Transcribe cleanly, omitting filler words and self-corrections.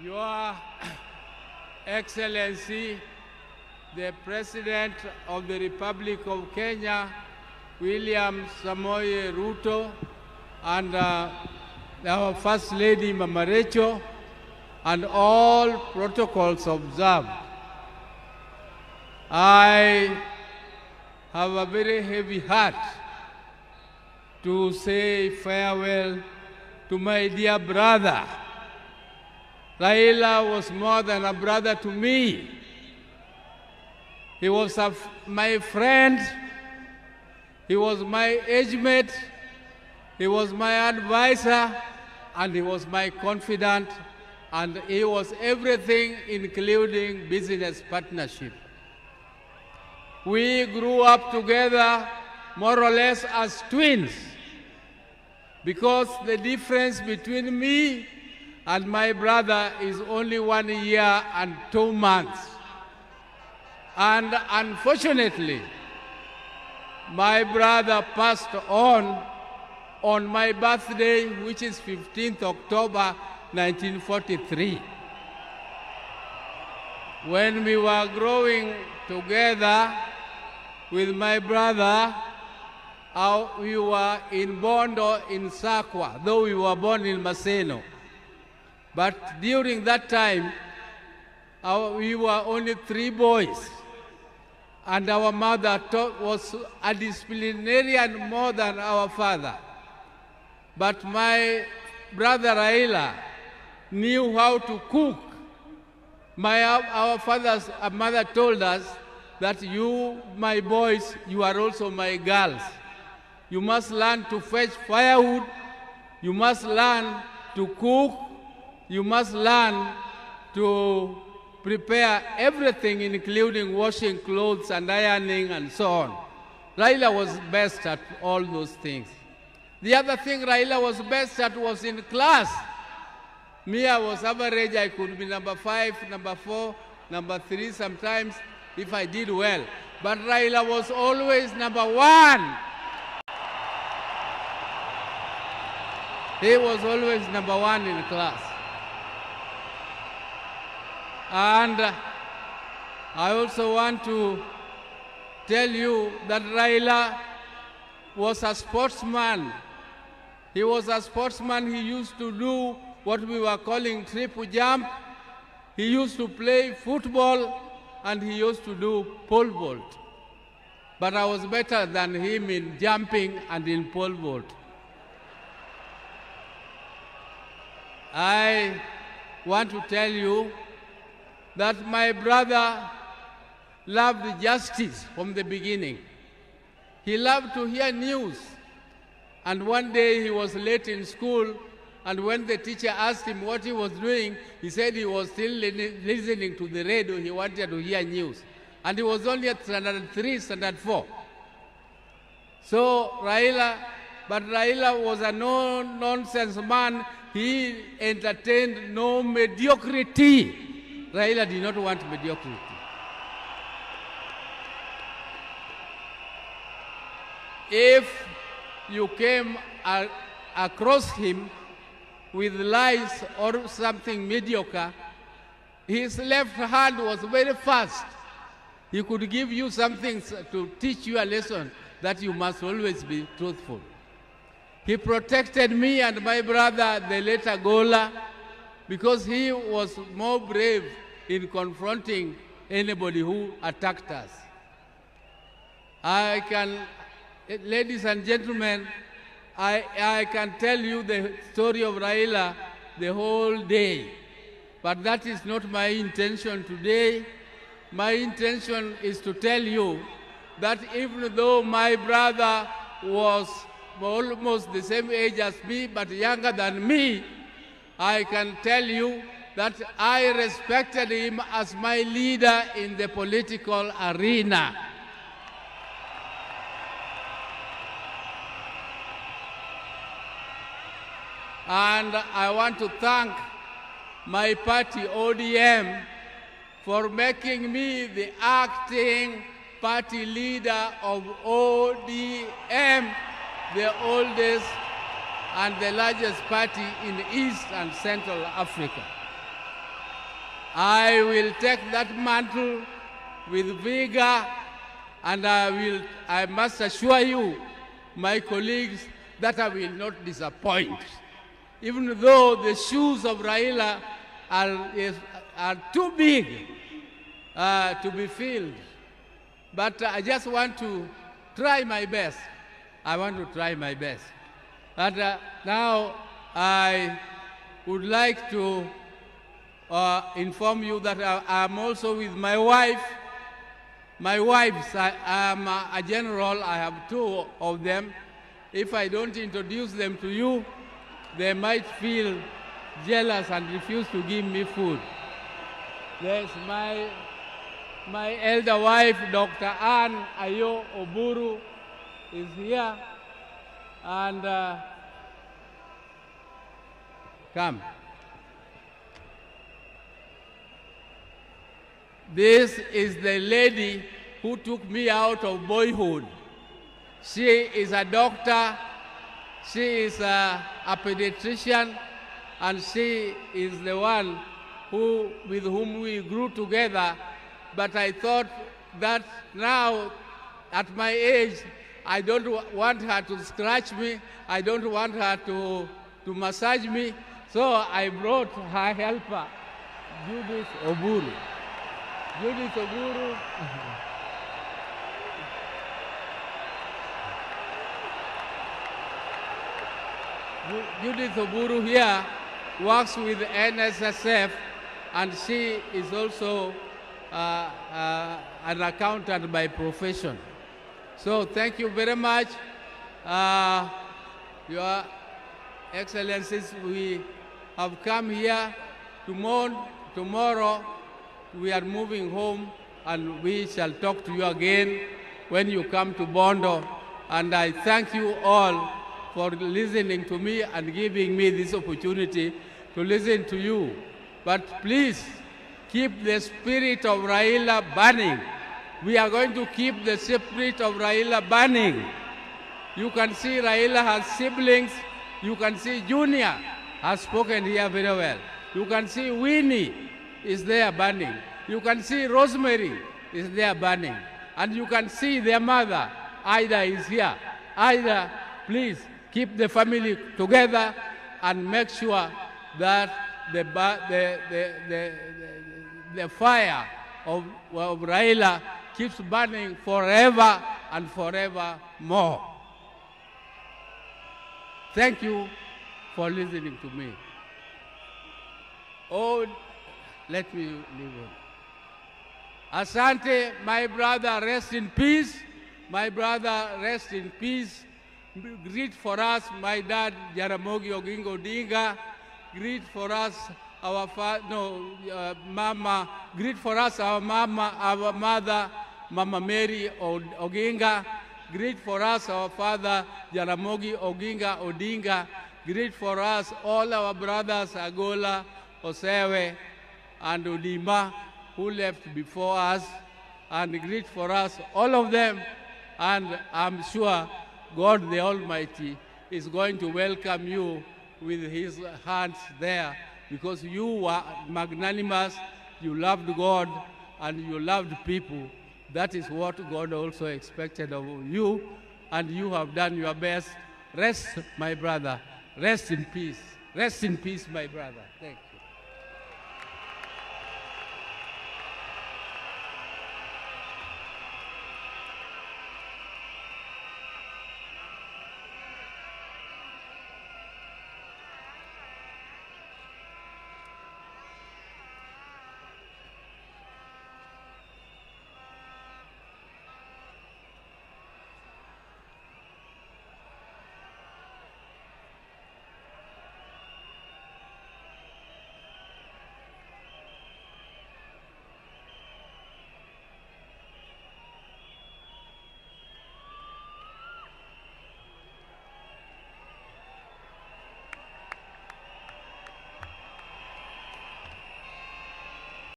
Your Excellency, the President of the Republic of Kenya, William Samoei Ruto, and our First Lady Mama Rachel, and all protocols observed. I have a very heavy heart to say farewell to my dear brother. Raila was more than a brother to me. He was my friend, he was my age mate, he was my advisor, and he was my confidant, and he was everything, including business partnership. We grew up together more or less as twins, because the difference between me and my brother is only 1 year and 2 months. And unfortunately, my brother passed on my birthday, which is 15th October 1943. When we were growing together with my brother, we were in Bondo in Sakwa, though we were born in Maseno. But during that time, we were only 3 boys. And our mother was a disciplinarian more than our father. But my brother Raila knew how to cook. Our father's mother told us that you, my boys, you are also my girls. You must learn to fetch firewood. You must learn to cook. You must learn to prepare everything, including washing clothes and ironing and so on. Raila was best at all those things. The other thing Raila was best at was in class. Me, I was average. I could be number 5, number 4, number 3 sometimes if I did well. But Raila was always number 1. He was always number 1 in class. And I also want to tell you that Raila was a sportsman. He was a sportsman. He used to do what we were calling triple jump. He used to play football, and he used to do pole vault. But I was better than him in jumping and in pole vault. I want to tell you that my brother loved justice from the beginning. He loved to hear news. And one day he was late in school, and when the teacher asked him what he was doing, he said he was still listening to the radio. He wanted to hear news. And he was only at standard 3, standard 4. So Raila was a no-nonsense man. He entertained no mediocrity. Raila did not want mediocrity. If you came across him with lies or something mediocre, his left hand was very fast. He could give you something to teach you a lesson that you must always be truthful. He protected me and my brother, the later Gola, because he was more brave in confronting anybody who attacked us. Ladies and gentlemen, I can tell you the story of Raila the whole day, but that is not my intention today. My intention is to tell you that even though my brother was almost the same age as me, but younger than me, I can tell you that I respected him as my leader in the political arena. And I want to thank my party, ODM, for making me the acting party leader of ODM, the oldest and the largest party in East and Central Africa. I will take that mantle with vigor, and I must assure you, my colleagues, that I will not disappoint. Even though the shoes of Raila are too big to be filled. But I just want to try my best. I want to try my best. But now I would like to inform you that I'm also with my wife. My wives, I am a general. I have two of them. If I don't introduce them to you, they might feel jealous and refuse to give me food. There's my elder wife, Dr. Ann Ayo Oburu, is here. And come. This is the lady who took me out of boyhood. She is a doctor, she is a pediatrician, and she is the one with whom we grew together. But I thought that now, at my age, I don't want her to scratch me, I don't want her to massage me, so I brought her helper, Judith Oburu. Judith Oburu. Judith Oburu here works with NSSF, and she is also an accountant by profession. So thank you very much. Your Excellencies, we have come here. Tomorrow we are moving home, and we shall talk to you again when you come to Bondo. And I thank you all for listening to me and giving me this opportunity to listen to you. But please, keep the spirit of Raila burning. We are going to keep the spirit of Raila burning. You can see Raila has siblings. You can see Junior has spoken here very well. You can see Winnie is there burning. You can see Rosemary is there burning. And you can see their mother, Ida, is here. Ida, please keep the family together and make sure that the fire of Raila keeps burning forever and forever more. Thank you for listening to me. Oh, let me leave on. Asante, my brother, rest in peace. My brother, rest in peace. Greet for us, my dad, Jaramogi Oginga Odinga. Greet for us, our mama. Greet for us, our mother, Mama Mary Oginga. Greet for us, our father, Jaramogi Oginga Odinga. Greet for us, all our brothers, Agola, Osewe, and Odima, who left before us. And greet for us, all of them. And I'm sure God the Almighty is going to welcome you with his hands there, because you were magnanimous, you loved God, and you loved people. That is what God also expected of you, and you have done your best. Rest, my brother. Rest in peace. Rest in peace, my brother. Thank you.